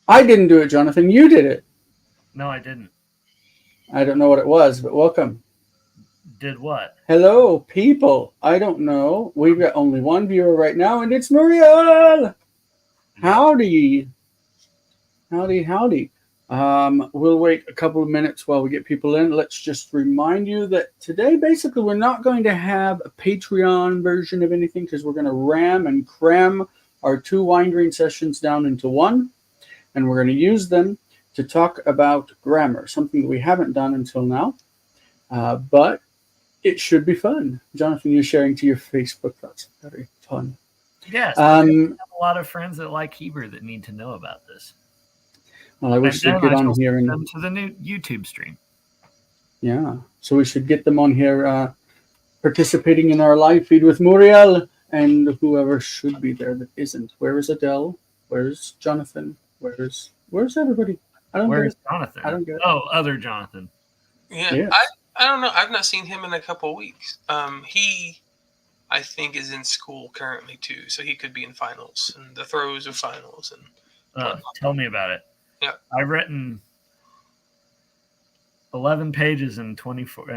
I didn't do it, Jonathan. You did it. No, I didn't. I don't know what it was, but welcome. Did what? Hello, people. I don't know. We've got only one viewer right now, and it's Muriel. Howdy. Howdy. We'll wait a couple of minutes while we get people in. Let's just remind you that today, basically, we're not going to have a Patreon version of anything because we're going to ram and cram our 2 wine sessions down into one, and we're going to use them to talk about grammar, something that we haven't done until now, but it should be fun. Jonathan, you're sharing to your Facebook. That's very fun. Yes, I have a lot of friends that like Hebrew that need to know about this. Well, I wish they'd get on here and them to the new YouTube stream. Yeah, so we should get them on here participating in our live feed with Muriel and whoever should be there that isn't. Where is Adele? Where's Jonathan? Where's everybody? Where's Jonathan? I don't get it. Oh, other Jonathan. Yeah, Yes. I don't know. I've not seen him in a couple of weeks. He, I think, is in school currently too, so he could be in finals and the throes of finals. And tell me about it. Yeah, I've written 11 pages in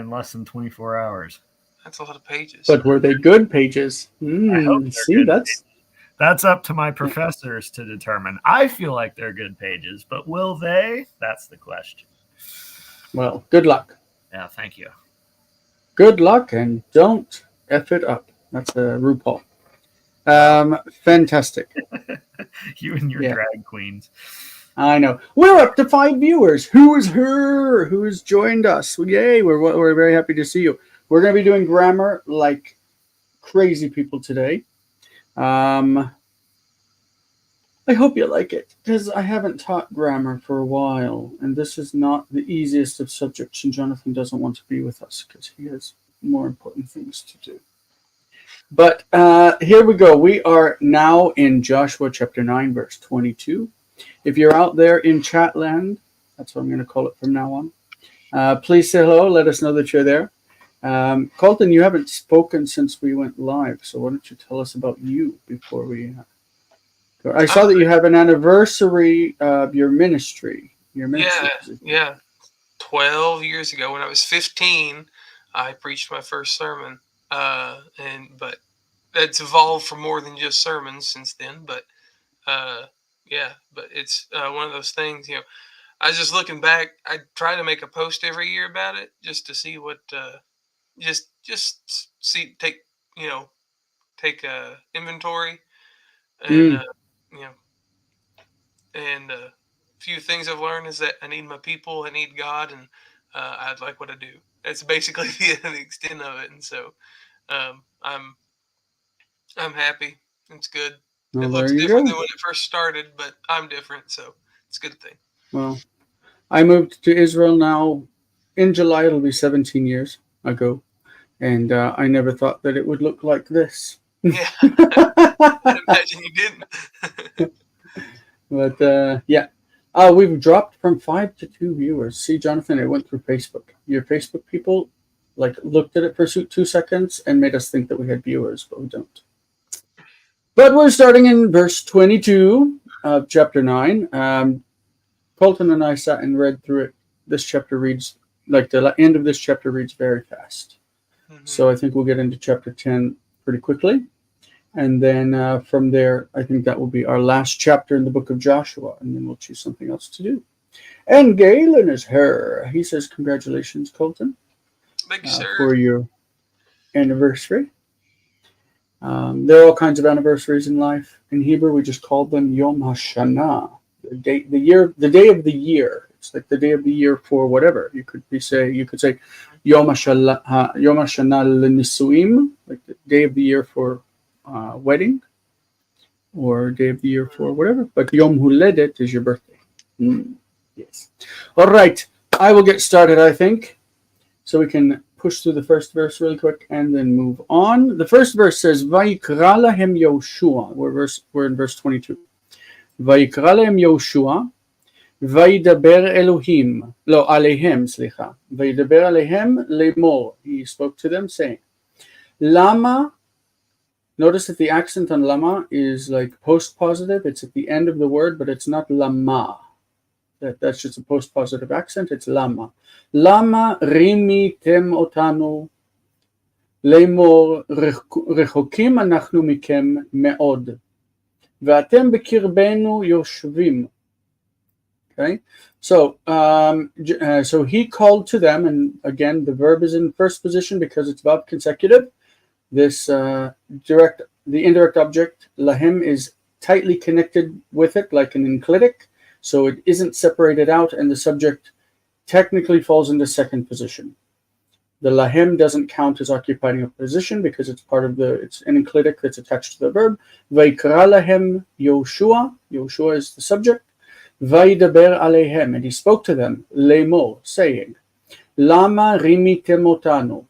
less than 24 hours. that's a lot of pages. But were they good pages? I hope they're See, good that's up to my professors to determine. I feel like they're good pages, but will they? That's the question. well. Good luck. Yeah, thank you. Good luck, and don't F it up. That's a RuPaul. Fantastic. You and your drag queens. I know. We're up to 5 viewers. Who is her? Who has joined us? Yay! We're very happy to see you. We're going to be doing grammar like crazy people today. I hope you like it, because I haven't taught grammar for a while, and this is not the easiest of subjects, and Jonathan doesn't want to be with us because he has more important things to do. But here we go. We are now in Joshua chapter 9, verse 22. If you're out there in chat land, that's what I'm going to call it from now on, please say hello. Let us know that you're there. Colton, you haven't spoken since we went live, so why don't you tell us about you before we... I saw that you have an anniversary of your ministry. Yeah. 12 years ago, when I was 15, I preached my first sermon. But it's evolved for more than just sermons since then. But but it's one of those things. I was just looking back. I try to make a post every year about it, just to see what, take inventory, and and a few things I've learned is that I need my people, I need God, and I like what I do. That's basically the extent of it, and so I'm happy. It's good. Well, it looks different than when it first started, but I'm different, so it's a good thing. Well, I moved to Israel now. In July, it'll be 17 years ago, and I never thought that it would look like this. Yeah, I imagine you didn't. But we've dropped from 5 to 2 viewers. See, Jonathan, it went through Facebook. Your Facebook people looked at it for 2 seconds and made us think that we had viewers, but we don't. But we're starting in verse 22 of chapter 9. Colton and I sat and read through it. This chapter reads, the end of this chapter reads very fast. Mm-hmm. So I think we'll get into chapter 10 pretty quickly. And then from there, I think that will be our last chapter in the book of Joshua. And then we'll choose something else to do. And Galen is Hare. He says, congratulations, Colton. Thank you, sir. For your anniversary. There are all kinds of anniversaries in life. In Hebrew, we just call them Yom HaShanah, the day of the year. It's like the day of the year for whatever. You could say Yom HaShanah L'Nisuim, like the day of the year for wedding, or day of the year for whatever. But Yom Huledet is your birthday. Yes. All right. I will get started, I think, so we can push through the first verse really quick and then move on. The first verse says, Vayikra lahem Yoshua. We're in verse 22. Vayikra lahem Yoshua, Vayidaber Elohim, Alehem, Vayidaber Alehem lemor. He spoke to them, saying, Lama Notice that the accent on lama is like post-positive. It's at the end of the word, but it's not lama. That's just a post-positive accent. It's lama. Lama רימיתם אותנו לאמור רחוקים אנחנו מכם מאוד ואתם בקרבנו יושבים. Okay, so so he called to them, and again the verb is in first position because it's vav consecutive. This the indirect object lahem is tightly connected with it like an enclitic, so it isn't separated out, and the subject technically falls into second position. The lahem doesn't count as occupying a position because it's part of it's an enclitic that's attached to the verb. Vayikra lahem Yoshua. Yoshua is the subject. Vayidaber aleihem, and he spoke to them, לאמור, saying, Lama rimitem otanu.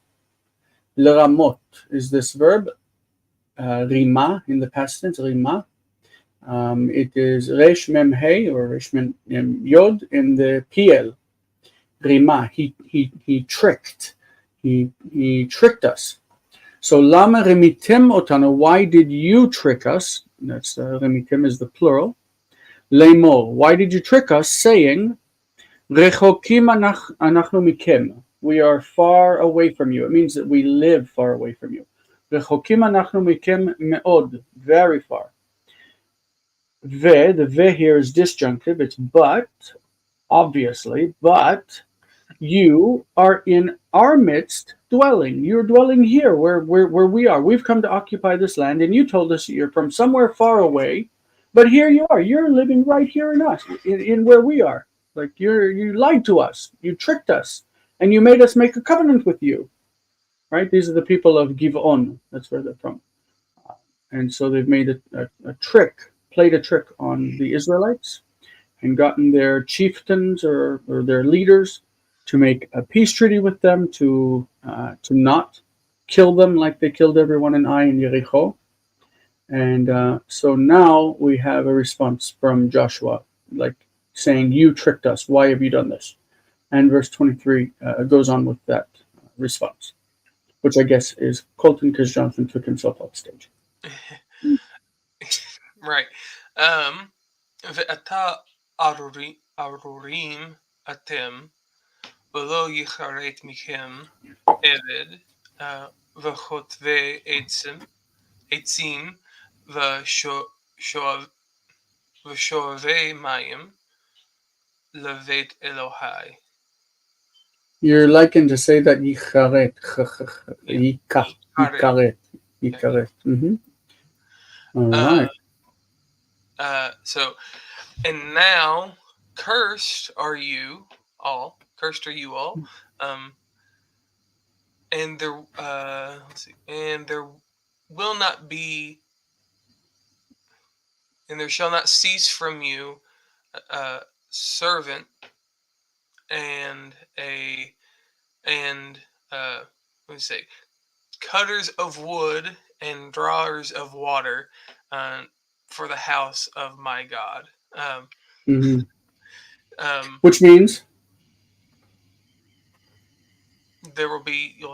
L'ramot is this verb, rima in the past tense, rima. It is resh mem hey or resh mem yod in the PL. Rima, he tricked. He tricked us. So lama rimitem otanu, why did you trick us? That's rimitem is the plural. Leimor, why did you trick us, saying, Rechokim anachnu mikem, we are far away from you. It means that we live far away from you. Rechokim anachnu mikem meod, very far. The ve here is disjunctive, it's but, obviously, but you are in our midst dwelling. You're dwelling here where we are. We've come to occupy this land, and you told us you're from somewhere far away. But here you are. You're living right here in us, in where we are. Like you lied to us. You tricked us, and you made us make a covenant with you. Right? These are the people of Giv'on. That's where they're from. And so they've made a trick, played a trick on the Israelites, and gotten their chieftains or their leaders to make a peace treaty with them to not kill them like they killed everyone in Ai and Yericho. And so now we have a response from Joshua, like saying, you tricked us. Why have you done this? And verse 23 goes on with that response, which I guess is Colton because Jonathan took himself off stage. Right. ואתה ארורים אתם, ולא יחרט מכם עבד, וחוטבי עצים, ושואבי מים לבית אלוהי. You're likened to say that yicharet, yikaret. All right. So, and now, cursed are you all. And there, and there will not be, and there shall not cease from you a servant and cutters of wood and drawers of water for the house of my God. Which means they're going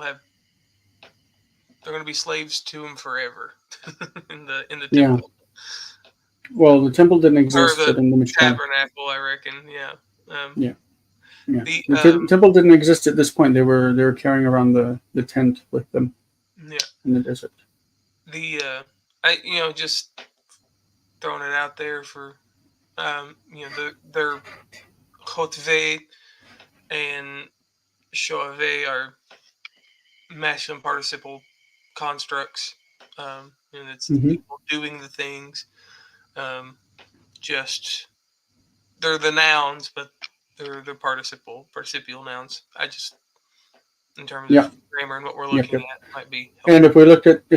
to be slaves to him forever in the temple. Yeah. Well, the temple didn't exist Or in the Mishkan. Tabernacle, I reckon. Yeah. The temple didn't exist at this point. They were carrying around the tent with them. Yeah. In the desert. Just throwing it out there for their chotvei and shoave are masculine participle constructs. It's people doing the things. Just they're the nouns, but they're the participial nouns. I just, in terms of grammar and what we're looking at, might be helpful. And if we look at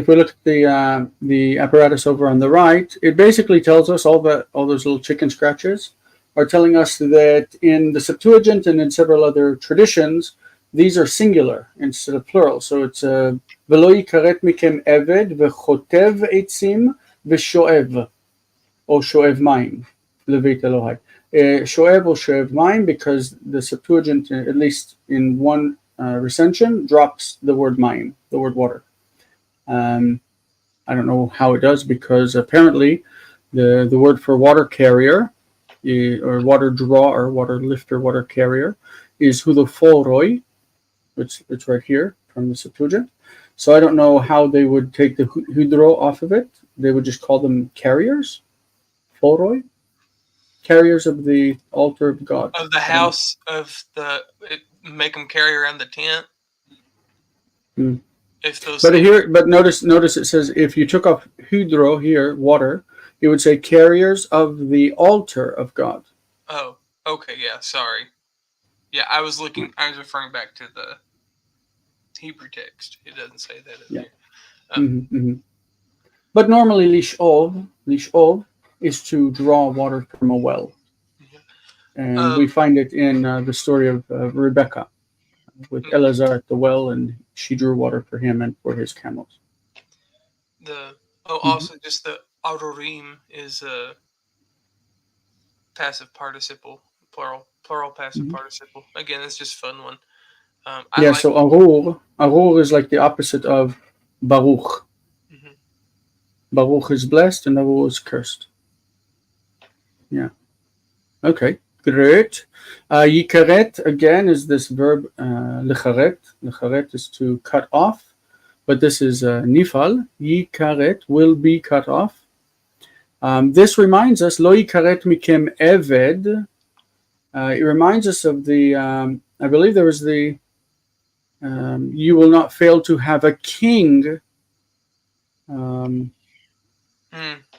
the apparatus over on the right, it basically tells us all those little chicken scratches are telling us that in the Septuagint and in several other traditions, these are singular instead of plural. So it's v'lo yikaret mikem eved v'chotev etzim v'shoev or shoev mayim leveit Elohai. Shoev or shoev mayim, because the Septuagint, at least in one recension, drops the word mayim, the word water. I don't know how it does, because apparently the word for water carrier or water drawer, water lifter, water carrier is 𝗥𝗘𝗦𝗘𝗥𝗡𝗦, which it's right here from the Septuagint. So I don't know how they would take the hydro off of it. They would just call them carriers, phoroi, carriers of the altar of God. Of the house of make them carry around the tent. Hmm. If those But notice it says, if you took off hydro here, water, it would say carriers of the altar of God. Oh, okay, yeah, sorry. Yeah, I was referring back to the Hebrew text. It doesn't say that in there. But normally lish'ov is to draw water from a well. And we find it in the story of Rebecca with Elazar at the well, and she drew water for him and for his camels. Also just the arorim is a passive participle, plural passive participle. Again, it's just a fun one. So arur is like the opposite of baruch. Baruch is blessed and arur is cursed. Yeah. Okay. Great. Yikaret again is this verb lecharet. Lecharet is to cut off, but this is nifal. Yikaret will be cut off. This reminds us lo yikaret mikem eved. It reminds us of the. I believe there was the. You will not fail to have a king.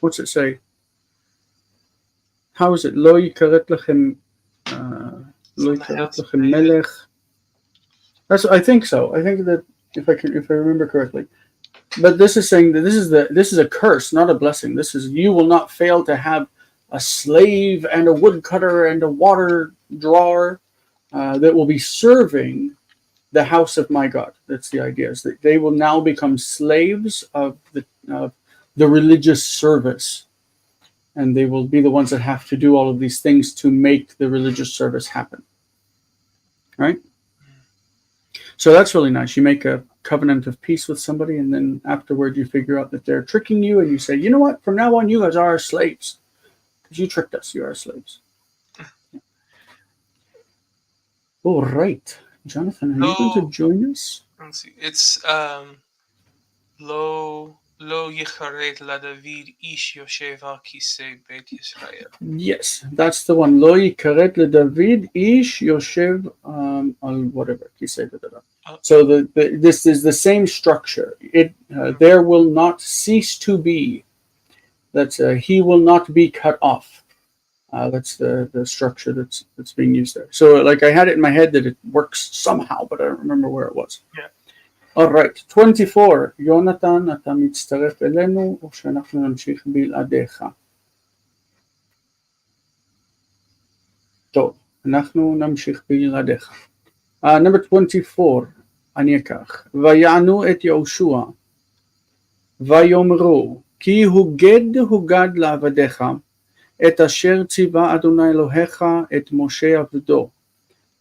What's it say? How is it? Lo yikaret lechem melech. I think so. I think that if I remember correctly. But this is saying that this is a curse, not a blessing. This is, you will not fail to have a slave and a woodcutter and a water drawer that will be serving the house of my God. That's the idea, is that they will now become slaves of the religious service. And they will be the ones that have to do all of these things to make the religious service happen. Right? So that's really nice. You make a covenant of peace with somebody, and then afterward you figure out that they're tricking you, and you say, you know what? From now on, you guys are our slaves. Because you tricked us. You are our slaves. All right. Jonathan, are you going to join us? Let's see. It's Lo yicharet LaDavid ish yoshev al kisei Beit Yisrael. Yes, that's the one. Lo yikaret LaDavid ish yoshev al whatever kisei. So this is the same structure. There will not cease to be. That's he will not be cut off. That's the structure that's being used there. So like I had it in my head that it works somehow, but I don't remember where it was. Yeah. All right, 24. יונתן, אתה מצטרף אלינו, או שאנחנו נמשיך בלעדיך? טוב, אנחנו נמשיך בלעדיך. Number 24, אני אקח. ויענו את יהושע, ויאמרו, כי הוגד לעבדיך, את אשר ציווה אדוני אלוהיך את משה עבדו,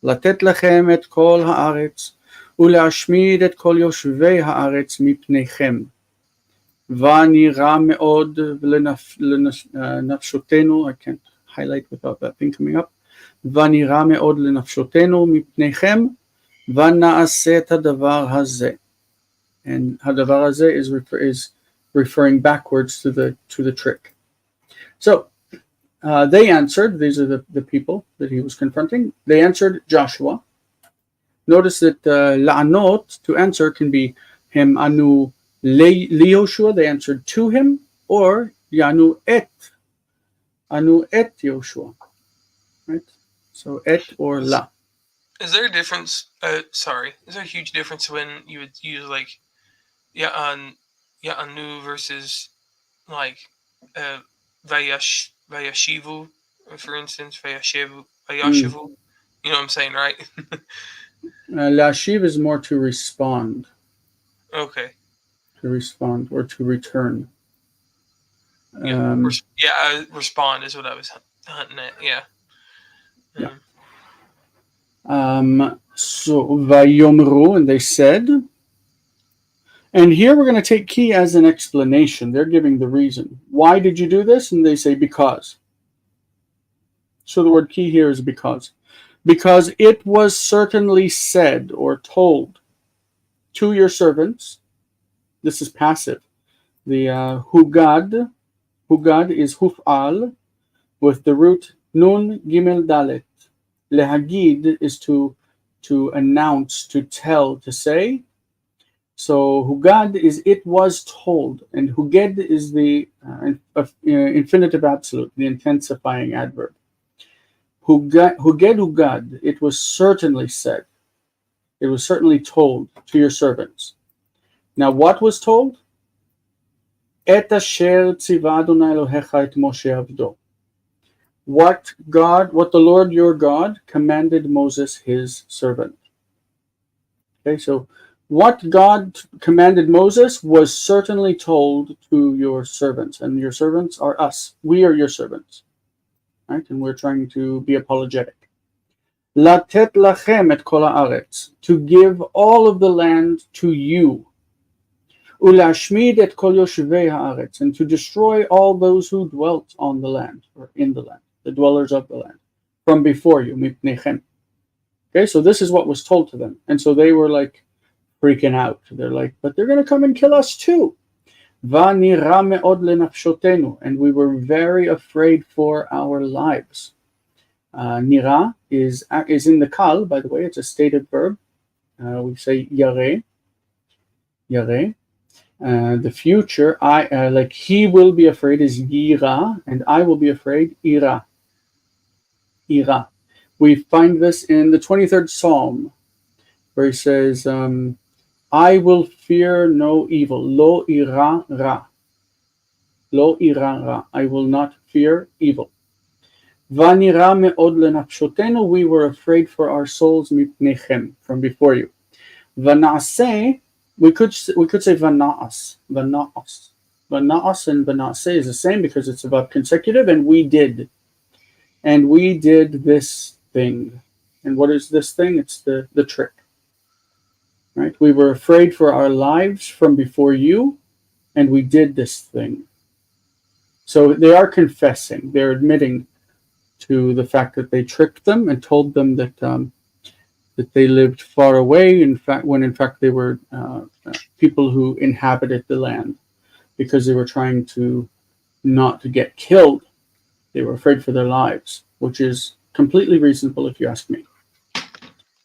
לתת לכם את כל הארץ, ולהשמיד את כל יושבי הארץ מפניכם. ונראה מאוד לנפשותנו, I can't highlight without that thing coming up, ונראה מאוד לנפשותנו מפניכם, ונעשה את הדבר הזה. And הדבר הזה is referring backwards to the trick. So, they answered, these are the people that he was confronting, they answered Joshua. Notice that la'anot, to answer, can be him anu Yehoshua, they answered to him, or yanu et Yehoshua, right? So et or la. Is there a difference? Is there a huge difference when you would use like ya'anu versus like vayashivu, for instance, vayashivu. You know what I'm saying, right? Lashiv is more to respond. Okay. To respond or to return. Respond is what I was hunting at. Yeah. So vayomru, and they said, And here we're going to take key as an explanation. They're giving the reason. Why did you do this? And they say because. So the word key here is because. Because it was certainly said or told to your servants. This is passive. The hugad is huf'al with the root nun gimel dalet. Lehagid is to announce, to tell, to say. So hugad is it was told, and huged is the infinitive absolute, the intensifying adverb. Hugad, it was certainly said. It was certainly told to your servants. Now what was told? Et asher tzivah Adonai Elohecha et Moshe avdo. What the Lord your God commanded Moses his servant. Okay, so what God commanded Moses was certainly told to your servants, and your servants are us. We are your servants, right? And we're trying to be apologetic. Latet lachem et kol haaretz, to give all of the land to you. Ulashmid et kol yoshvei haaretz, and to destroy all those who dwelt on the land, or in the land, the dwellers of the land, from before you, mipnechem. Okay, so this is what was told to them. And so they were like freaking out. They're like, but they're going to come and kill us too. V'nira me'od lenafshotenu, and we were very afraid for our lives. Nira is in the kal, by the way. It's a stated verb. We say yare. The future, like he will be afraid is yira, and I will be afraid ira. We find this in the 23rd Psalm, where he says, I will fear no evil. Lo ira ra. Lo ira ra. I will not fear evil. V'nira me'od lenafshotenu, we were afraid for our souls mipnechem, from before you. V'na'aseh, we could say v'na'as. V'na'as and v'na'aseh is the same because it's about consecutive, and we did. And we did this thing. And what is this thing? It's the trick. Right? We were afraid for our lives from before you, and we did this thing. So they are confessing. They're admitting to the fact that they tricked them and told them that that they lived far away. In fact, when in fact they were people who inhabited the land, because they were trying to not to get killed. They were afraid for their lives, which is completely reasonable if you ask me.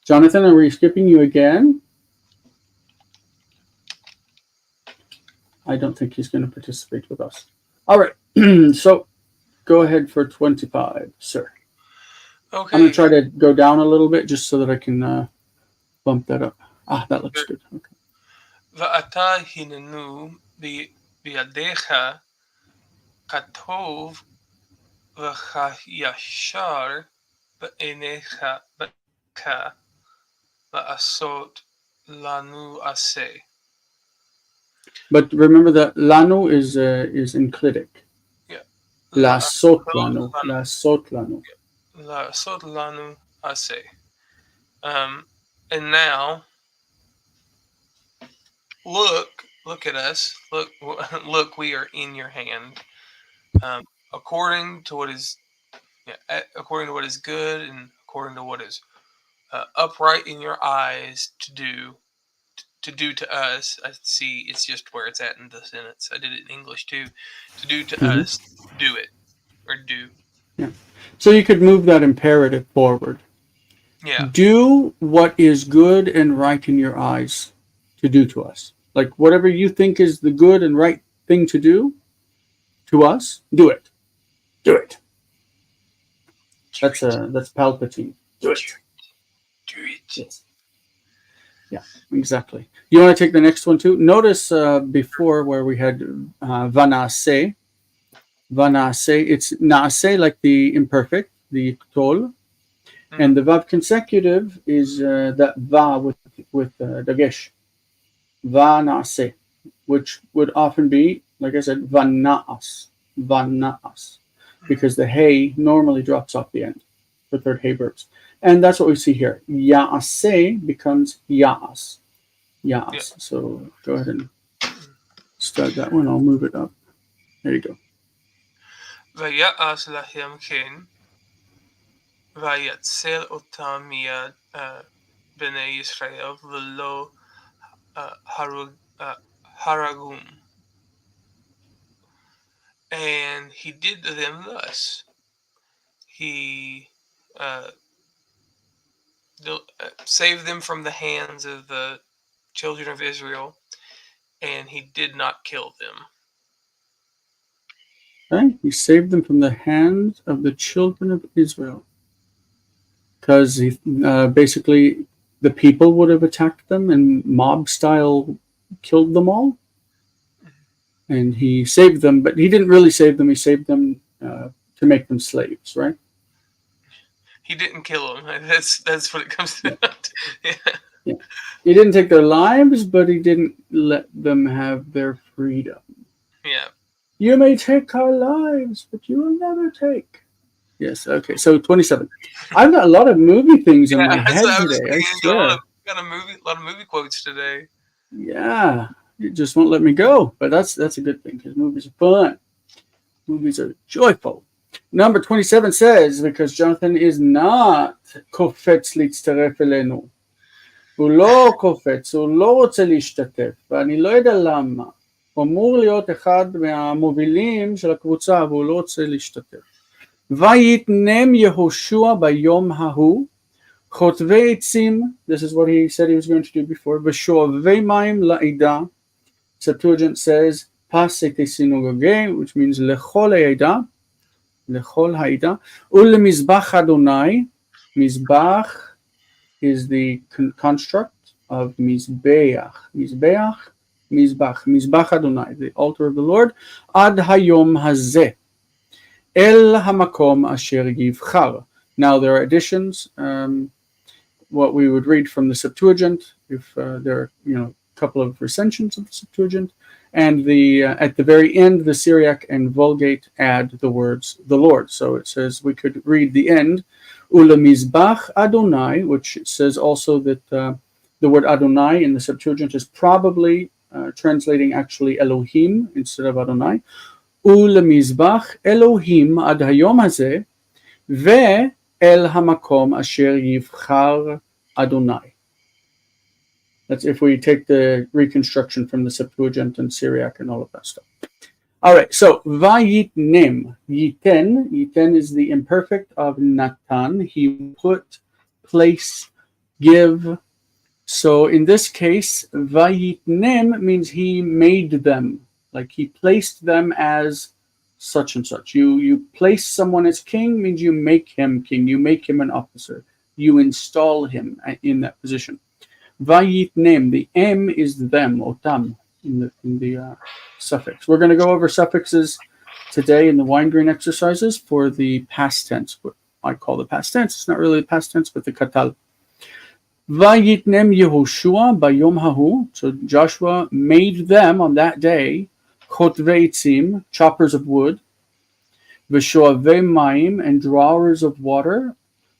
Jonathan, are we skipping you again? I don't think he's going to participate with us. All right, so go ahead for 25, sir. Okay. I'm going to try to go down a little bit just so that I can bump that up. That looks good. Okay. V'ata hinenu biyadecha katov v'chayashar b'einecha b'ka v'asot lanu aseh. But remember that lanu is enclitic. Yeah. Lasot lanu. Lasot lanu. Lasot lanu aseh. And now, look at us. Look, we are in your hand. According to what is good, and according to what is upright in your eyes to do to us. I see it's just where it's at in the sentence. I did it in English too. To do to us, do it, or do. Yeah. So you could move that imperative forward. Yeah. Do what is good and right in your eyes to do to us. Like whatever you think is the good and right thing to do to us, do it. Do it. That's Palpatine. Do it. Do it. Yes. Yeah, exactly. You want to take the next one too? Notice before where we had vanase. Vanase, it's nase like the imperfect, the tol. And the vav consecutive is that va with dagesh. Vanase, which would often be, like I said, vanaas. Vanaas. Because the hey normally drops off the end for third hey verbs. And that's what we see here. Yaase becomes yaas. Yaas. Yeah. So go ahead and start that one. I'll move it up. There you go. ויעש להם כן, ויצל אותם מיד בני ישראל, ולא הרגום. And he did to them thus. He saved them from the hands of the children of Israel, and he did not kill them. Okay? He saved them from the hands of the children of Israel. Because basically the people would have attacked them and mob style killed them all. And he saved them, but he didn't really save them. He saved them to make them slaves, right? He didn't kill them. That's what it comes to. Yeah. He didn't take their lives, but he didn't let them have their freedom. Yeah. You may take our lives, but you will never take. Yes, okay. So 27. I've got a lot of movie things in my head today. I swear. Got a lot of movie quotes today. Yeah. It just won't let me go. But that's a good thing because movies are fun. Movies are joyful. Number 27 says, because Jonathan is not קופץ להצטרף אלינו. הוא לא קופץ, הוא לא רוצה להשתתף, ואני לא יודע למה. הוא אמור להיות אחד מהמובילים של הקבוצה, והוא לא רוצה להשתתף. ויתנם יהושע ביום ההוא, חוטבי עצים, this is what he said he was going to do before, ושואבי מים לעדה, Septuagint says, פס את הסינגוגה, which means לכל העדה, לכל העדה, ולמזבח אדוני, מזבח is the construct of mizbeach, mizbach Adonai, the altar of the Lord, ad hayom hazeh, el hamakom asher yivchar. Now there are additions, what we would read from the Septuagint, if there are a couple of recensions of the Septuagint, and at the very end, the Syriac and Vulgate add the words the Lord. So it says we could read the end, Ula mizbach Adonai, which says also that the word Adonai in the Septuagint is probably translating actually Elohim instead of Adonai. Ula mizbach Elohim ad hayom hazeh, ve el hamakom asher yivchar Adonai. That's if we take the reconstruction from the Septuagint and Syriac and all of that stuff. All right, so vayitnem, yiten is the imperfect of natan. He put, place, give. So in this case, vayitnem means he made them, like he placed them as such and such. You place someone as king means you make him king. You make him an officer. You install him in that position. Vayitnem, the M is them, otam, in the suffix. We're going to go over suffixes today in the wine green exercises for the past tense, what I call the past tense. It's not really the past tense, but the katal. Vayitnem Yehoshua bayom hahu. So Joshua made them on that day, chotvei etzim, choppers of wood, v'shoavei mayim, and drawers of water,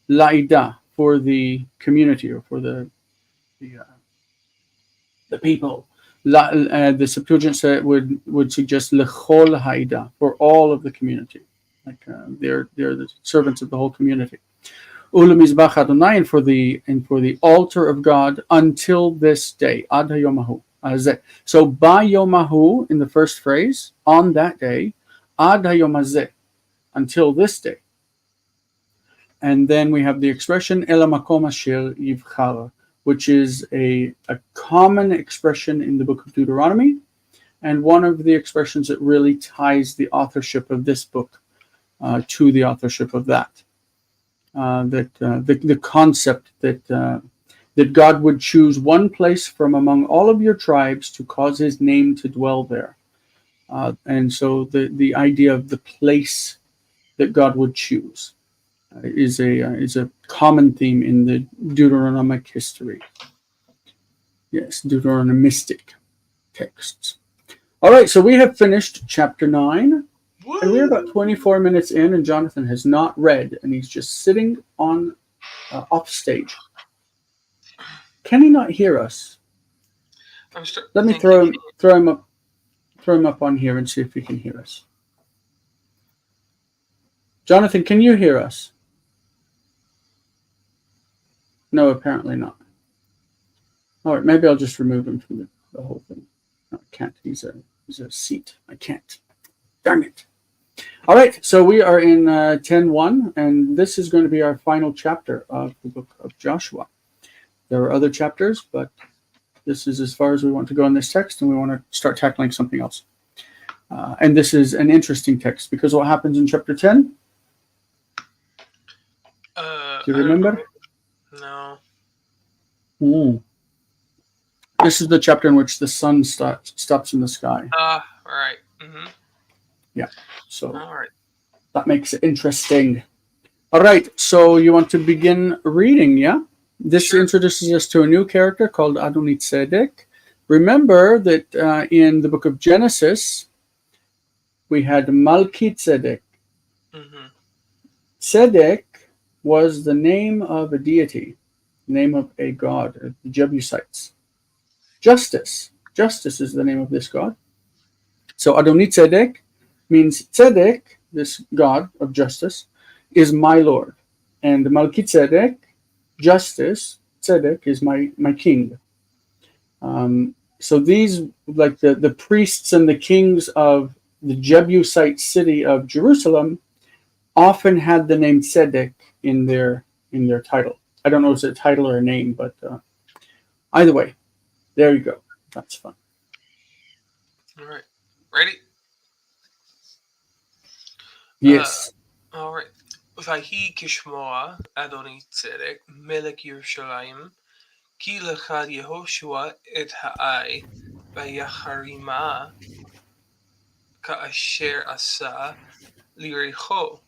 la'ida, for the community or for the people. The Septuagint would suggest lechol haida, for all of the community, like they're the servants of the whole community. Ula mizbach Adonai, and for the altar of God until this day, ad hayomahu. So by yomahu in the first phrase, on that day, ad hayomazeh, until this day. And then we have the expression el hamakom asher yivchar, which is a common expression in the book of Deuteronomy, and one of the expressions that really ties the authorship of this book to the authorship of that. The concept that God would choose one place from among all of your tribes to cause his name to dwell there. And so the idea of the place that God would choose is a common theme in the Deuteronomic history. Yes, Deuteronomistic texts. All right, so we have finished chapter 9, and we're about 24 minutes in, and Jonathan has not read, and he's just sitting on off stage. Can he not hear us? Let me throw him up. throw him up on here and see if he can hear us. Jonathan, can you hear us? No, apparently not. All right, maybe I'll just remove him from the whole thing. No, I can't. He's a seat. I can't. Darn it. All right, so we are in 10:1, and this is going to be our final chapter of the book of Joshua. There are other chapters, but this is as far as we want to go in this text, and we want to start tackling something else. And this is an interesting text, because what happens in chapter 10? Do you remember? No. This is the chapter in which the sun stops in the sky. All right. Mm-hmm. Yeah. So All right. that makes it interesting. All right. So you want to begin reading, yeah? This introduces us to a new character called 𝗥𝗘𝗦𝗘𝗥𝗡. Remember that in the book of Genesis, we had 𝗥𝗘𝗦𝗘𝗥𝗡. Mm-hmm. Tzedek was the name of a deity, name of a god, the Jebusites. Justice is the name of this god. So 𝗥𝗘𝗦𝗘𝗥𝗡 means Tzedek, this god of justice, is my lord. And 𝗥𝗘𝗦𝗘𝗥𝗡, justice, Tzedek, is my king. So these, like the priests and the kings of the Jebusite city of Jerusalem, often had the name Tzedek in their title. I don't know if it's a title or a name, but either way, there you go. That's fun. All right. Ready? Yes. All right. ויהי כשמוע אדוני צדק מלך ירושלים כי לחד יהושע את העי ויחרימה כאשר עשה ליריחו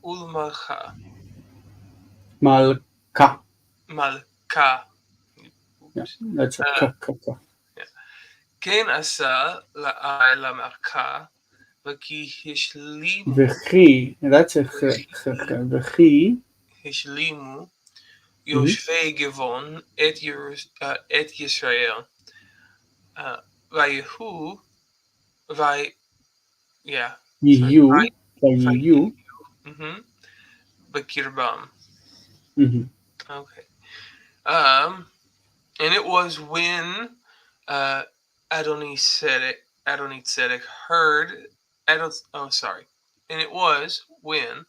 ולמלכה. Malka. מלכה. Yeah, that's a ka. כן עשה לעי למלכה וכי השלימו. V'chi. That's a v'chi. השלימו יושבי גבעון את ישראל. ויהיו Yiyu. בקרבם. Mhm. Okay. And it was when 𝗥𝗘𝗦𝗘𝗥 heard. And it was when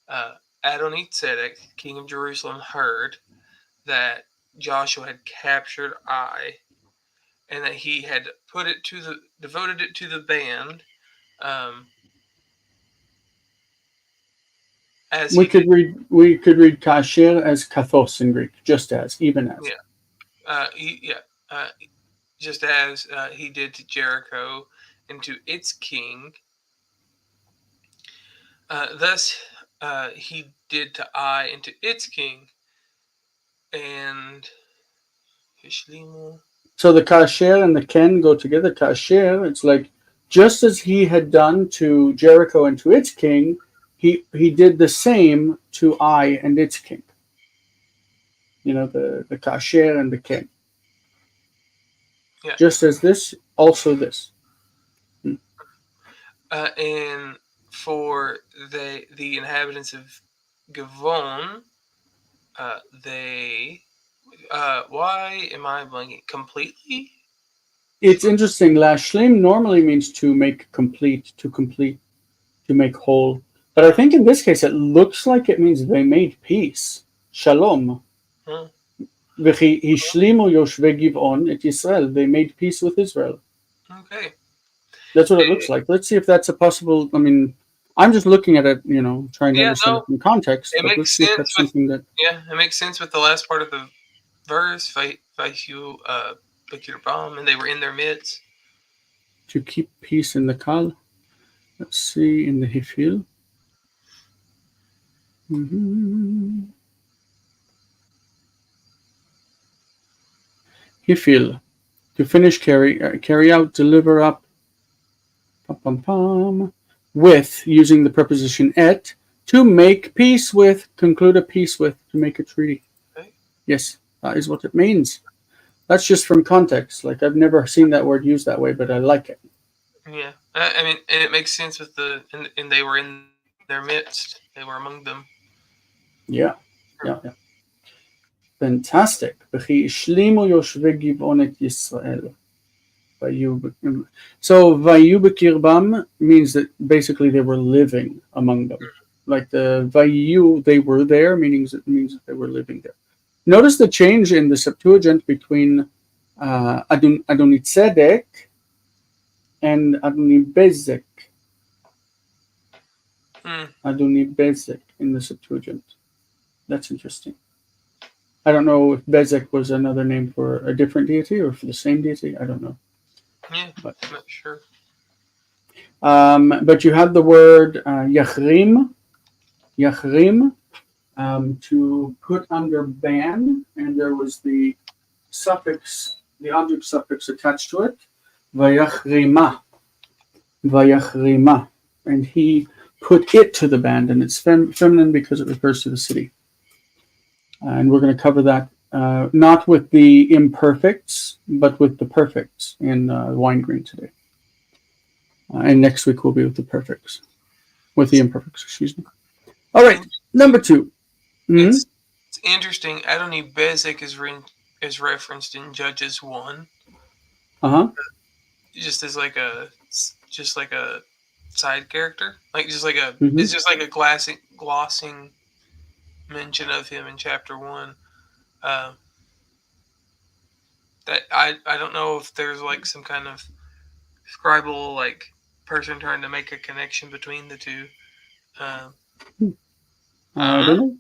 𝗥𝗘𝗦𝗘𝗥, king of Jerusalem, heard that Joshua had captured Ai, and that he had devoted it to the band. As we could read kasher as kathos in Greek, just as, even as. Just as he did to Jericho and to its king. Thus he did to Ai and to its king. And so the kasher and the ken go together. Kasher, it's like just as he had done to Jericho and to its king, he did the same to Ai and its king. You know, the kasher and the ken. Yeah. Just as this, also this. And for the inhabitants of Gavon, they why am I blanking completely? It's interesting. Lashlim normally means to make complete, to make whole. But I think in this case it looks like it means they made peace. Shalom. V'chi hishlimu yoshvei Giv'on et Yisrael. They made peace with Israel. Okay. That's what it looks like. Let's see if that's a possible. I mean, I'm just looking at it, you know, trying to understand it in context. It but makes let's see if sense. that's something that. Yeah, it makes sense with the last part of the verse. Vayu b'kirabam, and they were in their midst. To keep peace in the kal. Let's see in the hifil. Hifil. To finish, carry out, deliver up. With, using the preposition et, to make peace with, conclude a peace with, to make a treaty. Okay. Yes, that is what it means. That's just from context. Like, I've never seen that word used that way, but I like it. Yeah, I mean, and it makes sense with and they were in their midst. They were among them. Yeah. Fantastic. וכי השלימו יושבי גבעון את ישראל. So vayu b'kirbam means that basically they were living among them. Like the vayu, they were there, means that they were living there. Notice the change in the Septuagint between 𝗥𝗘𝗦𝗘𝗥𝗡 and 𝗥𝗘𝗦𝗡𝗥. 𝗥𝗘𝗦𝗡𝗥 in the Septuagint. That's interesting. I don't know if Bezek was another name for a different deity or for the same deity. I don't know. Yeah, but I'm not sure. But you had the word 𝗥𝗓𝗓, to put under ban, and there was the suffix, the object suffix attached to it, 𝗥𝗓𝗓, and he put it to the band, and it's feminine because it refers to the city. And we're going to cover that not with the imperfects, but with the perfects in Wine Green today. And next week we'll be with the perfects, with the imperfects, excuse me. All right, number 2. It's interesting. 𝗥𝗘𝗦𝗡𝗥 is referenced in Judges 1. Just as like a side character, like just like a it's just like a glossing mention of him in chapter 1. That I don't know if there's like some kind of scribal like person trying to make a connection between the two. I don't know.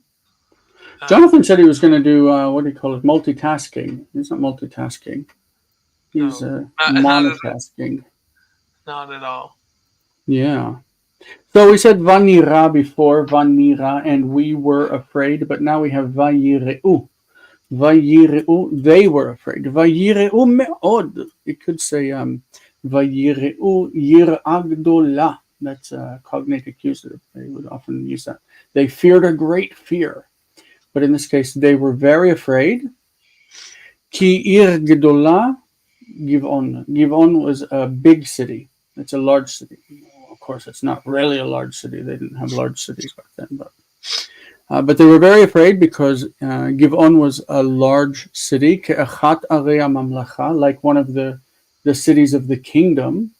Jonathan said he was going to do what do you call it? Multitasking. He's not multitasking. He's monotasking. Not at all. Yeah. So we said vanira before, vanira, and we were afraid, but now we have vayire'u. Vayire'u, they were afraid. Vayire'u me'od. It could say vayire'u 𝗥𝗘𝗦𝗘𝗥𝗓𝗓. That's a cognate accusative. They would often use that. They feared a great fear. But in this case, they were very afraid. Ki 𝗥𝗘𝗦𝗪 Giv'on. Giv'on was a big city. It's a large city. Of course, it's not really a large city. They didn't have large cities back then. But they were very afraid because Giv'on was a large city, 𝗥𝗘𝗦𝗪𝗔, like one of the cities of the kingdom,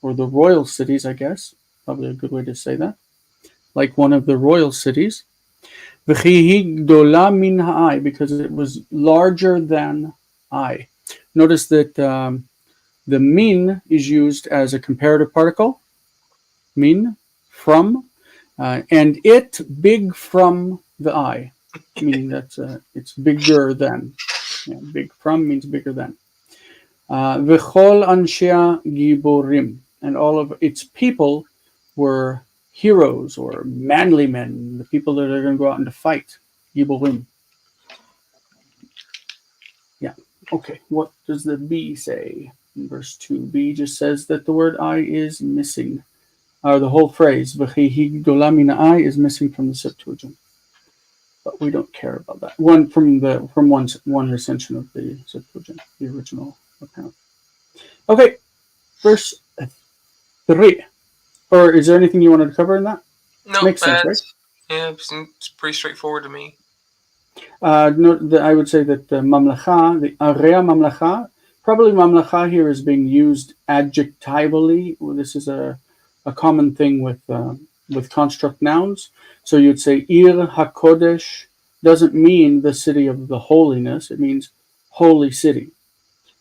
or the royal cities, I guess. Probably a good way to say that. Like one of the royal cities. וכי גדולה מן העי, because it was larger than I. Notice that the min is used as a comparative particle. Min, from, and it, big from the I, meaning that it's bigger than. Yeah, big from means bigger than. V'chol anshea giborim, and all of its people were heroes or manly men, the people that are going to go out and to fight. Giborim. Yeah. Okay. What does the B say in verse 2? B just says that the word I is missing. The whole phrase, וכי היא גדולה מן העי, is missing from the Septuagint. But we don't care about that. One recension of the Septuagint, the original account. Okay. Verse 3. Or is there anything you wanted to cover in that? No, makes sense, right? Yeah, it's pretty straightforward to me. I would say that the mamlacha, the area mamlacha, probably mamlacha here is being used adjectively. This is a common thing with construct nouns. So you'd say Ir HaKodesh doesn't mean the city of the holiness. It means holy city.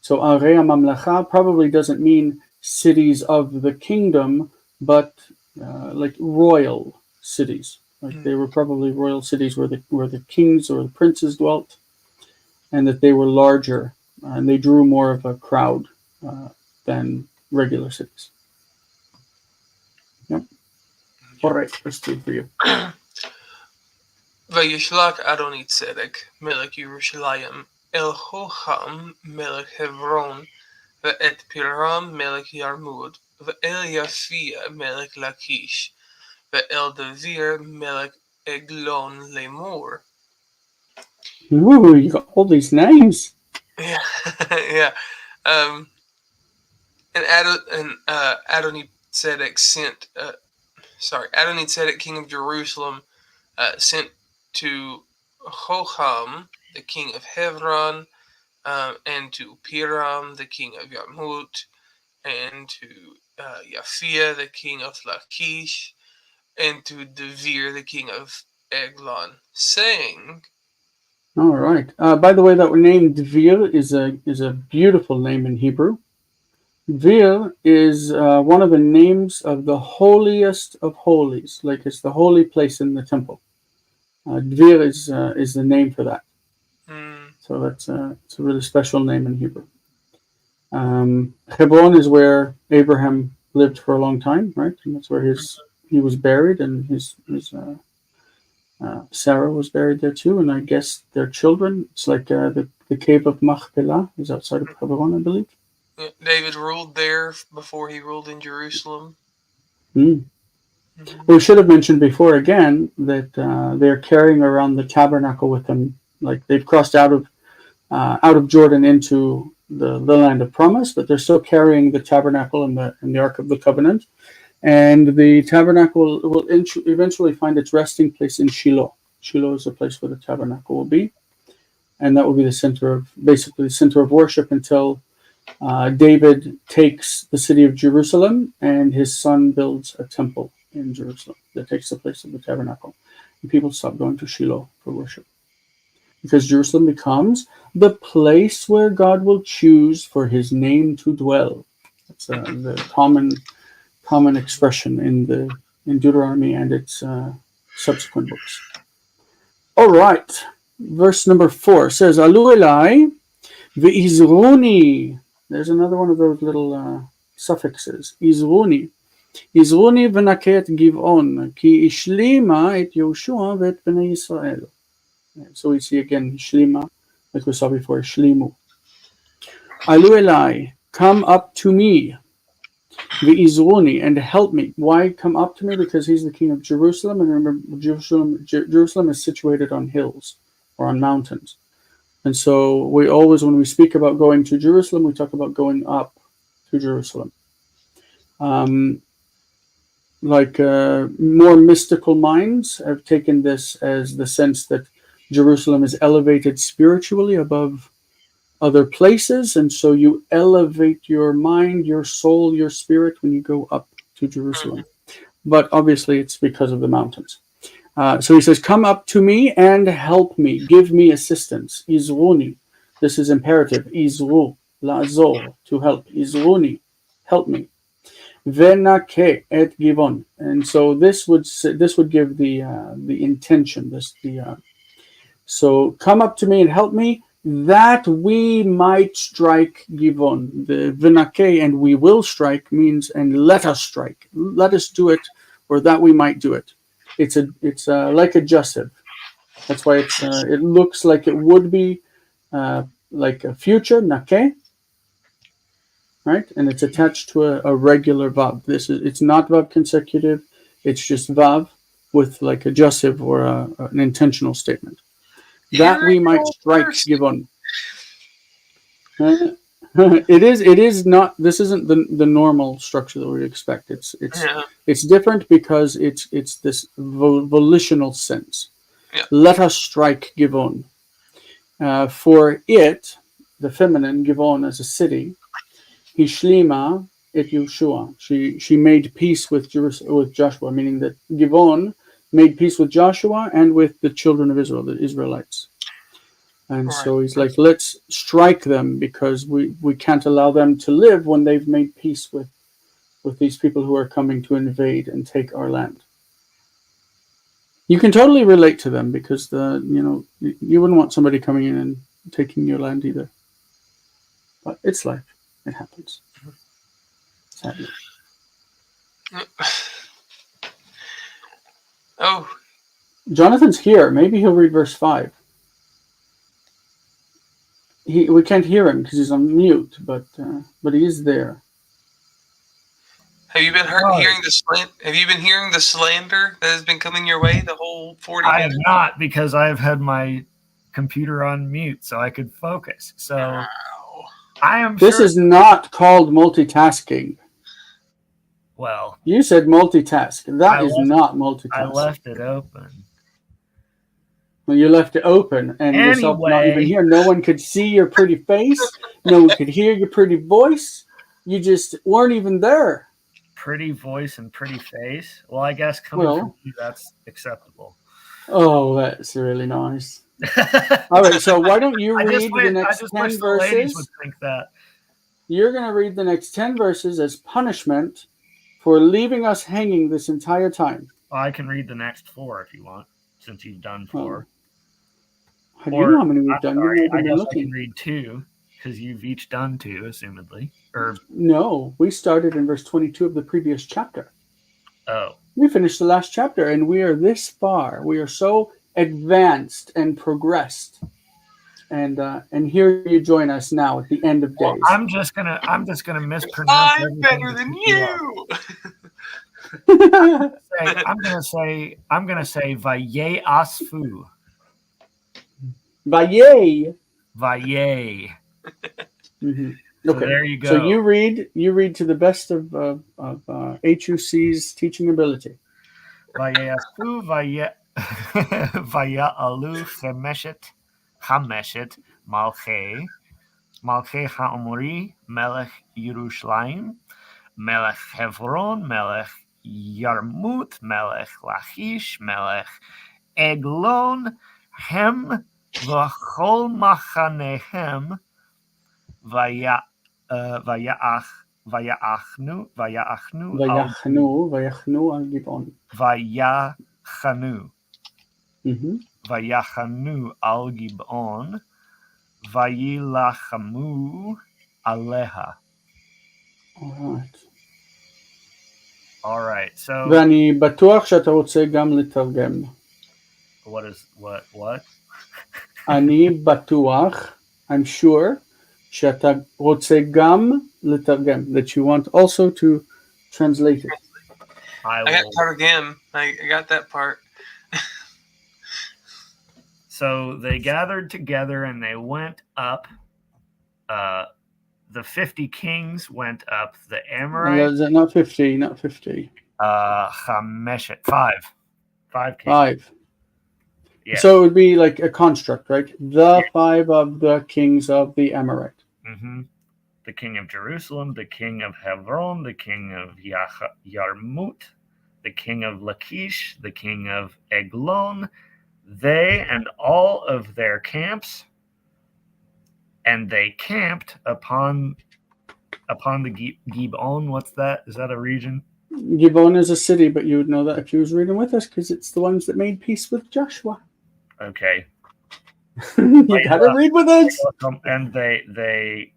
So area mamlacha probably doesn't mean cities of the kingdom, but like royal cities. Like they were probably royal cities where the kings or the princes dwelt, and that they were larger and they drew more of a crowd than regular cities. Yep. All right, let's do it for you. וישלח אדוני צדק מלך ירושלים אל חוכם מלך חברון ואת פירם מלך ירמוד ואל יפיע מלך לקיש ואל דביר מלך עגלון לאמור. Ooh, you got all these names. Yeah, yeah. And Adoni-Tzedek sent, Adoni-Tzedek, king of Jerusalem, sent to Hoham, the king of Hebron, and to Piram, the king of Yarmut, and to Yaphia, the king of Lachish, and to Devere, the king of Eglon, saying, All right. By the way, that name Dvir is a beautiful name in Hebrew. Dvir is one of the names of the holiest of holies, like it's the holy place in the temple. Dvir is the name for that. So it's a really special name in Hebrew. Hebron is where Abraham lived for a long time, right? And that's where he was buried, and his Sarah was buried there too, and I guess their children. It's like the cave of Machpelah is outside of Hebron, I believe. Yeah, David ruled there before he ruled in Jerusalem. We should have mentioned before again that they're carrying around the tabernacle with them, like they've crossed out of Jordan into the land of promise, but they're still carrying the tabernacle and the Ark of the Covenant. And the tabernacle will eventually find its resting place in Shiloh. Shiloh is the place where the tabernacle will be, and that will be basically the center of worship until David takes the city of Jerusalem, and his son builds a temple in Jerusalem that takes the place of the tabernacle. And people stop going to Shiloh for worship, because Jerusalem becomes the place where God will choose for his name to dwell. That's the common expression in Deuteronomy and its subsequent books. All right, verse number 4 says, "Alu elai ve'izruni." There's another one of those little suffixes. Izruni v'naket giv'on ki ishlima et Yoshua ve'et bnei Yisrael. So we see again Shlima, like we saw before, Shlimu. Alu elai, come up to me. V'izruni, and help me. Why come up to me? Because he's the king of Jerusalem, and remember, Jerusalem is situated on hills or on mountains. And so we always, when we speak about going to Jerusalem, we talk about going up to Jerusalem. More mystical minds have taken this as the sense that Jerusalem is elevated spiritually above other places, and so you elevate your mind, your soul, your spirit when you go up to Jerusalem. But obviously it's because of the mountains. So he says, come up to me and help me, give me assistance. Izruni, this is imperative. Izru, la'azor, to help. Izruni, help me. Venake et givon, and so this would give the intention. So come up to me and help me, that we might strike Givon. The venake, and we will strike, means and let us strike. Let us do it, or that we might do it. It's like a jussive. That's why it looks like it would be like a future nake, right? And it's attached to a regular vav. It's not vav consecutive. It's just vav with like a jussive or an intentional statement. That we might strike Givon. It is not. This isn't the normal structure that we expect. It's different because it's this volitional sense. Yeah. Let us strike Givon. For it, the feminine Givon as a city, Hishlima et Yoshua. She made peace with Joshua, meaning that Givon made peace with Joshua and with the children of Israel, the Israelites. And so he's like, let's strike them because we can't allow them to live when they've made peace with these people who are coming to invade and take our land. You can totally relate to them because you wouldn't want somebody coming in and taking your land either. But it's life. It happens. Sadly. Oh. Jonathan's here. Maybe he'll read verse 5. We can't hear him because he's on mute, but he is there. Have you been hearing the Have you been hearing the slander that has been coming your way the whole 40 minutes? I have not, because I've had my computer on mute so I could focus. So I am This sure. is not called multitasking. Well, You said multitask. That is not I multitasking. left it open. Well, you left it open, and yourself not even Anyway. here. No one could see your pretty face. No one could hear your pretty voice. You just weren't even there. Pretty voice and pretty face. Well, I guess coming from you, that's acceptable. Oh, that's really nice. All right, so why don't you read the next 10 The ladies verses? would think that. You're going to read the next 10 verses as punishment for leaving us hanging this entire time. Well, I can read the next 4 if you want, since you've done 4. How do you know how many we've done? Sorry, I guess I can read 2 because you've each done 2, assumedly. No, we started in verse 22 of the previous chapter. Oh. We finished the last chapter, and we are this far. We are so advanced and progressed. And here you join us now at the end of days. Well, I'm just gonna mispronounce. I'm better than you. I'm gonna say 𝗥𝗚𝗦𝗡𝗏. Vaye. Vaye. Mm-hmm. So Okay. there you go. So you read to the best of HUC's teaching ability. 𝗥𝗚𝗦𝗡𝗏 𝗥𝗚𝗦𝗡𝗏 מלכי האמורי מלך ירושלים מלך חברון מלך ירמות מלך לכיש מלך עגלון הם וכל מחניהם ויחנו על גבעון. ויחנו על גבעון ויילחמו עליה. All right. So ואני בטוח שאתה רוצה גם לתרגם. What? אני בטוח, I'm sure, שאתה רוצה גם לתרגם, that you want also to translate it. I got targum. I got that part. So they gathered together and they went up. The 50 kings went up. The Amorites. Not 50. 5 kings. 5. Yeah. So it would be like a construct, right? The 5 of the kings of the Amorite. Mm-hmm. The king of Jerusalem, the king of Hebron, the king of Yarmut, the king of Lachish, the king of Eglon, they and all of their camps, and they camped upon the Gibon. What's that? Is that a region? Gibon is a city, but you would know that if you was reading with us, because it's the ones that made peace with Joshua. Okay. You gotta read with us. And they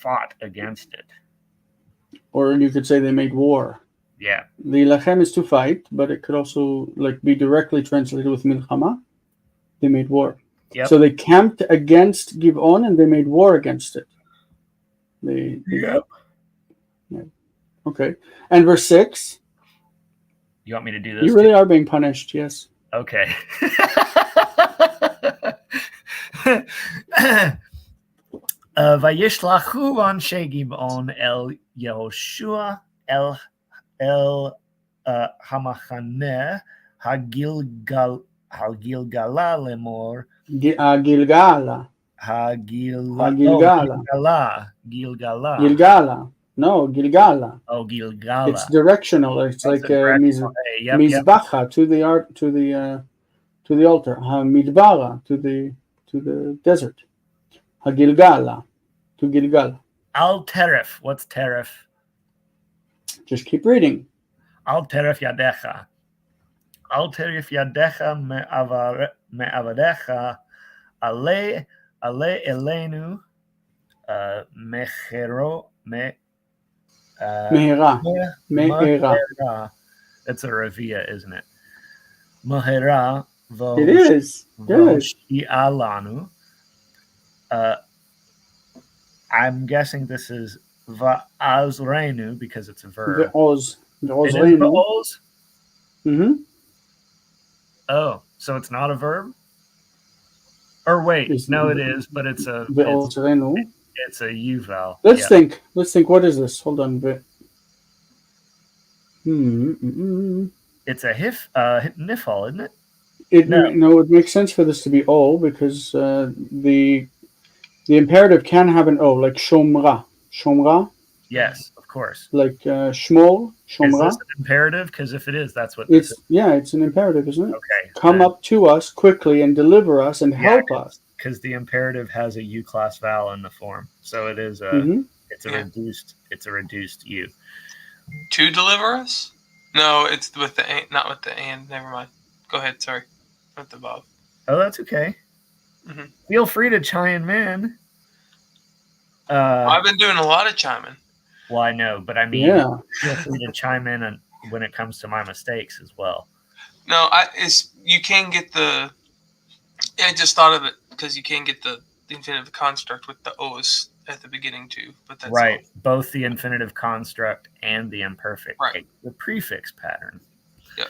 fought against it. Or you could say they made war. Yeah. The lachem is to fight, but it could also be directly translated with milchama. They made war. Yep. So they camped against Gibon and they made war against it. Yep. Yeah. Okay. And verse 6. You want me to do this? You really are being punished, yes. Okay. וישלחו אנשי גבעון אל יהושע אל המחנה הגלגלה לאמור. Gilgala. No, Gilgala. Oh, Gilgala. It's directional. It's like mizbacha to the altar. Midbara to the desert. Gilgala to Gilgal. Al teref. What's teref? Just keep reading. Al teref yadecha. Al teref yadecha me'avadecha ale elenu mehera. It's a ravia, isn't it? Mehera. It is. Yes. I'm guessing this is va'azrenu because it's a verb. Va'oz. Mm-hmm. Oh, so it's not a verb? Or wait, no, it is, but it's a. It's a U vowel. Let's think. Let's think. What is this? Hold on a bit. It's a nifal, isn't it? No, it makes sense for this to be O because the imperative can have an O, like shomra. Shomra? Yes, of course. Like shmor, shomra. Is this an imperative? Because if it is, that's what it's. Yeah, it's an imperative, isn't it? Okay. Come up to us quickly and deliver us and help us. Because the imperative has a U class vowel in the form, so it is a. It's a reduced. It's a reduced U. To deliver us? No, it's with the and, not with the and. Never mind. Go ahead. Sorry, with the above. Oh, that's okay. Feel free to chime in. I've been doing a lot of chiming. Well, I know, but I mean, feel free to chime in when it comes to my mistakes as well. No, you can get the. I just thought of it because you can get the infinitive construct with the O's at the beginning too. But that's right. all. Both the infinitive construct and the imperfect. Right. The prefix pattern. Yep.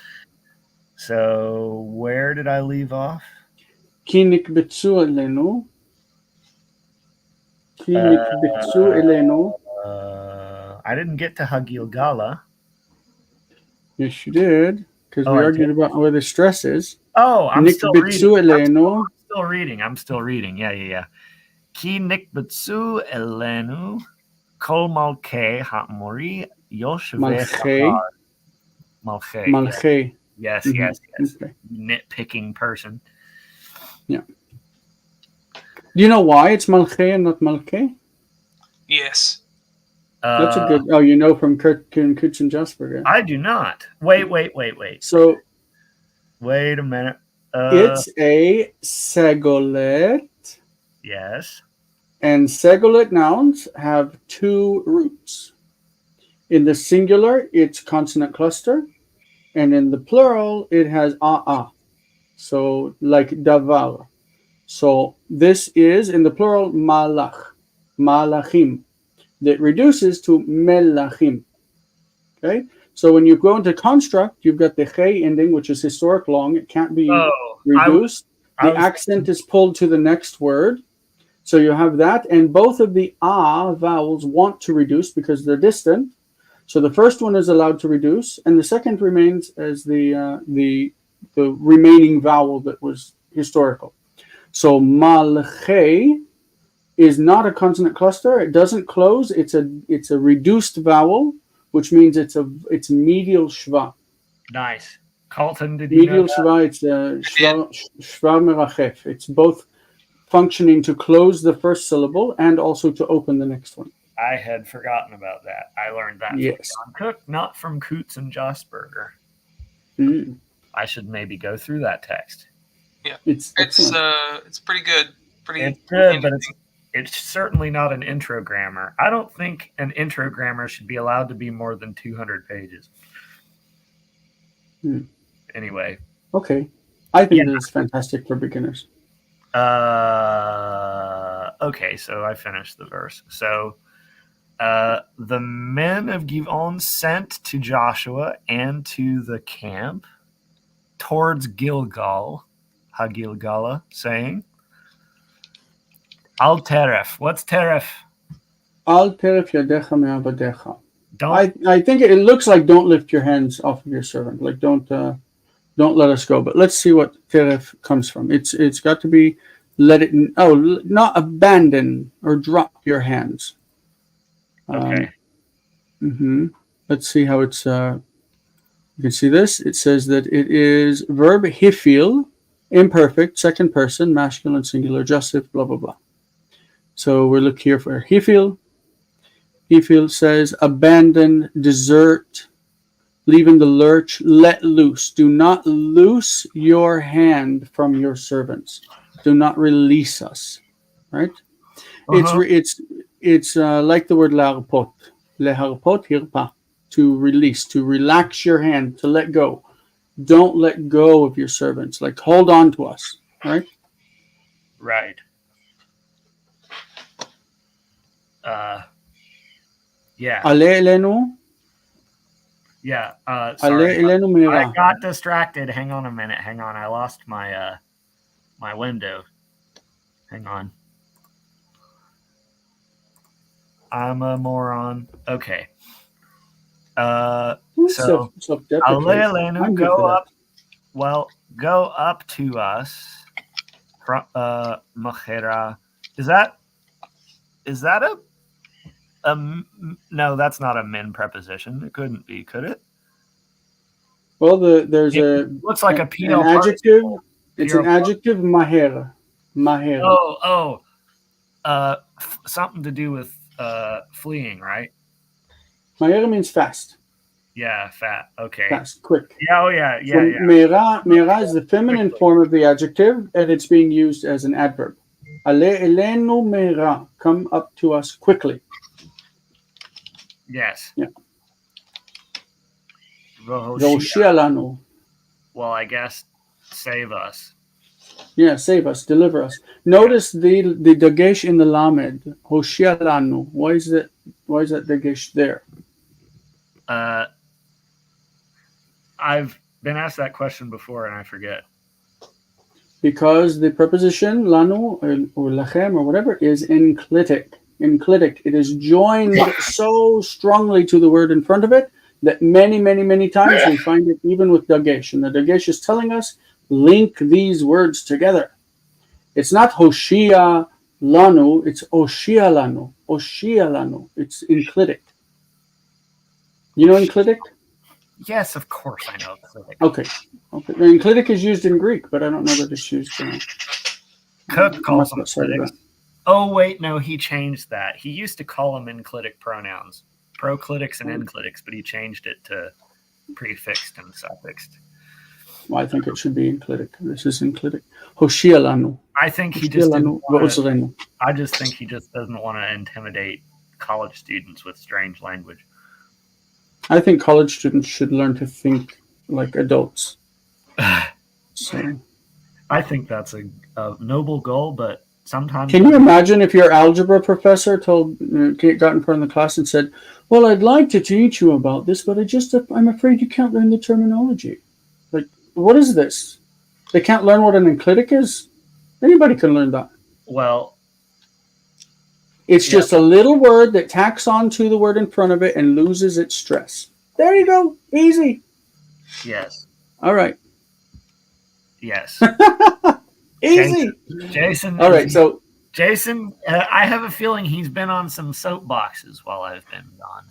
So where did I leave off? כי נקבצו אלינו. כי נקבצו אלינו. I didn't get to 𝗥𝗘𝗦𝗪𝗏. Yes, you did. Because we argued about where the stress is. Oh, I'm still reading. I'm still reading. Yeah. כי נקבצו אלינו כל מלכי האמורי יושבי ההר. מלכי. Yes. Okay. Nitpicking person. Yeah. Do you know why it's Malche and not Malke? Yes. That's a good. Oh, you know from 𝗥𝗘𝗦𝗪𝗘𝗏. I do not. Wait. So, wait a minute. It's a segolet. Yes. And segolet nouns have two roots. In the singular, it's consonant cluster. And in the plural, it has a. So, like davar. So, this is, in the plural, malach. Malachim. That reduces to melachim. Okay? So, when you go into construct, you've got the che ending, which is historic long. It can't be reduced. The accent is pulled to the next word. So, you have that. And both of the a vowels want to reduce because they're distant. So the first one is allowed to reduce, and the second remains as the remaining vowel that was historical. So malche is not a consonant cluster. It doesn't close. It's a reduced vowel, which means it's medial shva. Nice. Carlton, did you medial know that? Shva? It's shva merachef. It's both functioning to close the first syllable and also to open the next one. I had forgotten about that. I learned that from John Cook, not from 𝗏𝗚𝗏𝗧 and J. I should maybe go through that text. Yeah, it's pretty good. It's good, but it's certainly not an intro grammar. I don't think an intro grammar should be allowed to be more than 200 pages. Anyway. Okay. I think it is fantastic for beginners. Okay, so I finished the verse. So the men of Giv'on sent to Joshua and to the camp towards Gilgal, 𝗥𝗘𝗦𝗪𝗏, saying, Al teref. What's teref? Al teref yadecha me'avadecha. I think it looks like don't lift your hands off of your servant. Like don't let us go. But let's see what teref comes from. It's got to be not abandon or drop your hands. Okay. Let's see how it's. You can see this. It says that it is verb hifil, imperfect, second person, masculine, singular, Joseph, blah blah blah. So we look here for hifil. Hifil says abandon, desert, leave in the lurch, let loose. Do not loose your hand from your servants. Do not release us. Right? It's like the word leharpot. Leharpot hirpa. To release, to relax your hand, to let go. Don't let go of your servants. Like hold on to us. Right? Right. Yeah. Ale elenu. Yeah. Sorry. Ale elenu meira. I got distracted. Hang on a minute. Hang on. I lost my my window. Hang on. I'm a moron. Okay. So self-deprecate. Aleilenu, I'm good go for that. up. Well, go up to us. From 𝗥𝗘𝗦𝗘𝗧. Is that a no? That's not a min preposition. It couldn't be, could it? Well, there's Looks like an penal adjective. participle. It's an adjective, 𝗥𝗘𝗦𝗧𝗧. 𝗥𝗘𝗦𝗧𝗧. Something to do with fleeing, right? 𝗥𝗘𝗦𝗧𝗧 means fast. Yeah, fat. Okay. Fast, quick. Yeah, oh yeah. So 𝗥𝗘𝗦𝗧𝗧 is the feminine form of the adjective, and it's being used as an adverb. 𝗥𝗘𝗦𝗧𝗧, come up to us quickly. Yes. Yeah. V'hoshia. 𝗥𝗘𝗦𝗧𝗧. Well, I guess save us. Yeah, save us, deliver us. Notice the dagesh in the lamed. 𝗥𝗘𝗦𝗧𝗧. Why is that dagesh there? I've been asked that question before, and I forget. Because the preposition lanu or lachem or whatever is enclitic. Enclitic. It is joined so strongly to the word in front of it that many, many, many times we find it even with dagesh. And the dagesh is telling us, link these words together. It's not hoshia lanu, it's oshia lanu. Oshia lanu. It's enclitic. You know enclitic? Yes, of course I know. Okay. The enclitic is used in Greek, but I don't know that it's used in Cook calls them outside of enclitic. that. Oh, wait, no, he changed that. He used to call them enclitic pronouns, proclitics and enclitics, but he changed it to prefixed and suffixed. Well, I think it should be enclitic. This is enclitic. Hoshia lanu. I think he Hoshia just lanu v'ozrenu. I just think he just doesn't want to intimidate college students with strange language. I think college students should learn to think like adults. So, I think that's a noble goal, but sometimes. can you imagine if your algebra professor got in front of the class and said, "Well, I'd like to teach you about this, but I'm afraid you can't learn the terminology." Like, what is this? They can't learn what an enclitic is? Anybody can learn that. Well, it's just a little word that tacks on to the word in front of it and loses its stress. There you go. Easy. Yes. All right. Yes. Easy. Jason. All right. So, Jason, I have a feeling he's been on some soapboxes while I've been gone.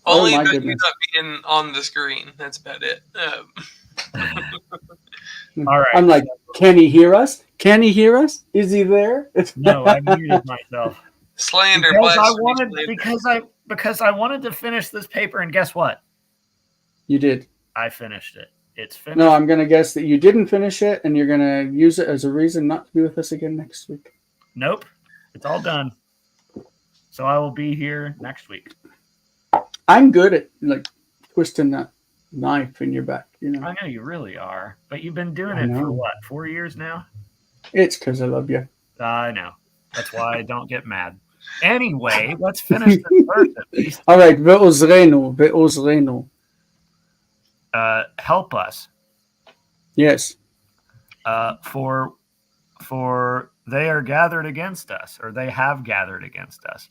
Only my that goodness. you're not being on the screen. That's about it. All right. I'm like, can he hear us? Can he hear us? Is he there? No, I muted myself. Slander, because I wanted to finish this paper, and guess what? You did. I finished it. It's finished. No, I'm going to guess that you didn't finish it, and you're going to use it as a reason not to be with us again next week. Nope. It's all done. So I will be here next week. I'm good at like twisting that knife in your back. You know. I know you really are, but you've been doing it for what, 4 years now? It's because I love you. I know. That's why I don't get mad. Anyway, let's finish this verse at least. All right. Ve'ozrenu. Help us. Yes. For they are gathered against us, or they have gathered against us.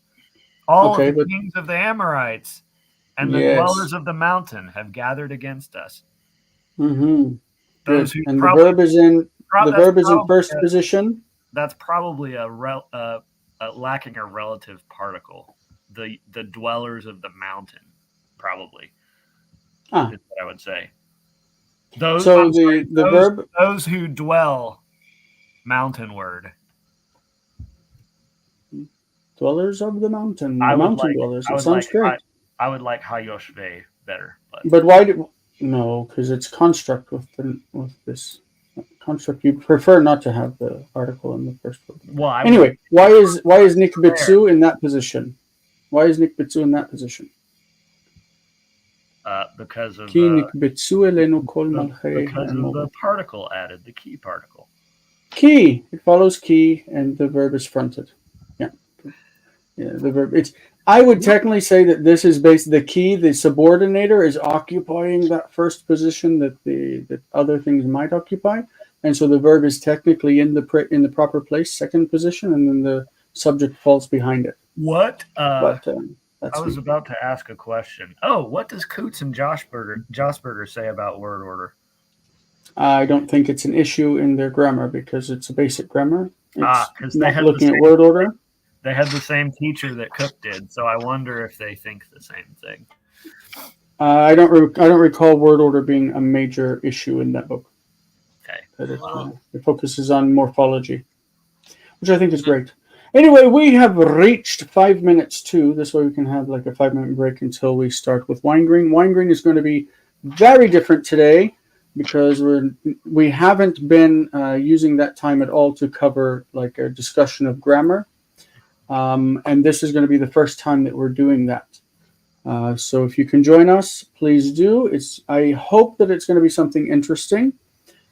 All of the kings of the Amorites and the dwellers of the mountain have gathered against us. Mm-hmm. Those who and the verb is in first position. That's probably lacking a relative particle. The dwellers of the mountain, probably. Is what I would say. Those who dwell, mountainward. Dwellers of the mountain. Mountain dwellers. It sounds great. I would like 𝗥𝗚𝗦𝗘𝗥𝗡 better. But why do... No, because it's construct with this construct. You prefer not to have the article in the first word. Well, anyway, why is 𝗥𝗘𝗦𝗧𝗧 in that position? Why is 𝗥𝗘𝗦𝗧𝗧 in that position? Because of the particle added, the key particle. Key. It follows key, and the verb is fronted. Yeah, the verb. I would technically say that this is the key. The subordinator is occupying that first position that the other things might occupy, and so the verb is technically in the proper place, second position, and then the subject falls behind it. What? But that's I was me. about to ask a question. Oh, what does Coots and Joshberger say about word order? I don't think it's an issue in their grammar because it's a basic grammar. It's Because they not had looking the at same, word order. They had the same teacher that Cook did, so I wonder if they think the same thing. I don't recall word order being a major issue in that book. Okay. But it focuses on morphology, which I think is great. Anyway, we have reached 5 minutes too. This way we can have like a 5-minute break until we start with wine green. Wine green is going to be very different today because we haven't been using that time at all to cover like a discussion of grammar. And this is going to be the first time that we're doing that. So if you can join us, please do. I hope that it's going to be something interesting.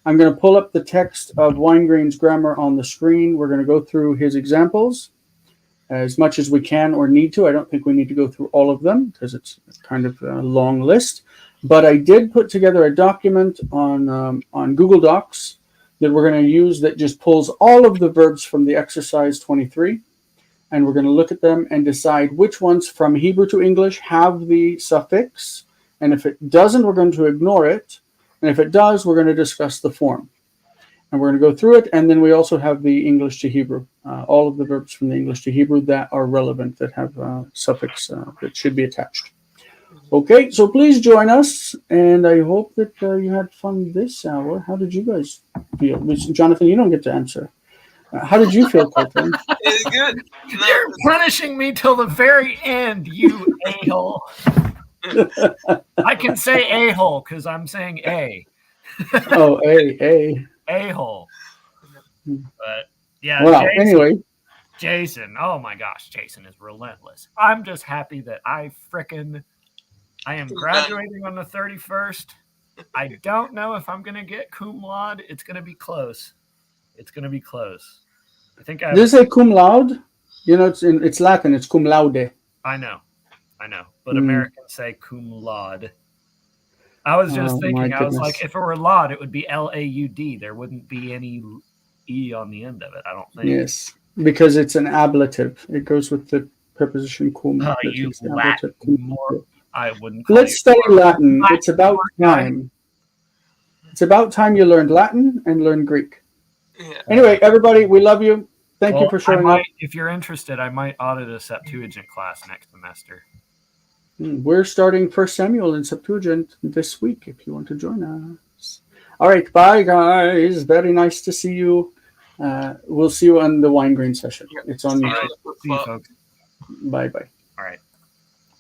I'm going to pull up the text of Winegreen's grammar on the screen. We're going to go through his examples as much as we can or need to. I don't think we need to go through all of them because it's kind of a long list. But I did put together a document on Google Docs that we're going to use that just pulls all of the verbs from the exercise 23. And we're going to look at them and decide which ones from Hebrew to English have the suffix. And if it doesn't, we're going to ignore it. And if it does, we're going to discuss the form. And we're going to go through it. And then we also have the English to Hebrew, all of the verbs from the English to Hebrew that are relevant, that have suffix that should be attached. Okay, so please join us. And I hope that you had fun this hour. How did you guys feel? Jonathan, you don't get to answer. How did you feel, Colton? It's good. You're punishing me till the very end, you a-hole. I can say a-hole because I'm saying a. Oh, a. A-hole. But yeah, wow. Anyway. Jason. Oh my gosh, Jason is relentless. I'm just happy that I am graduating on the 31st. I don't know if I'm going to get cum laude. It's going to be close. It's going to be close. I think I. Did you say cum laude? You know, it's Latin. It's cum laude. I know, but Americans say cum laude. I was just thinking. I was like, if it were laud, it would be L-A-U-D. There wouldn't be any e on the end of it. I don't think. Yes, because it's an ablative. It goes with the preposition cum. You Latin more. I wouldn't. Let's study Latin. It's about time. It's about time you learned Latin and learned Greek. Yeah. Anyway, everybody, we love you. Thank you for showing up. If you're interested, I might audit a Septuagint class next semester. We're starting 1 Samuel in Septuagint this week if you want to join us. All right, bye, guys. Very nice to see you. We'll see you on the wine green session. It's on YouTube. See you, folks. Bye-bye. All right.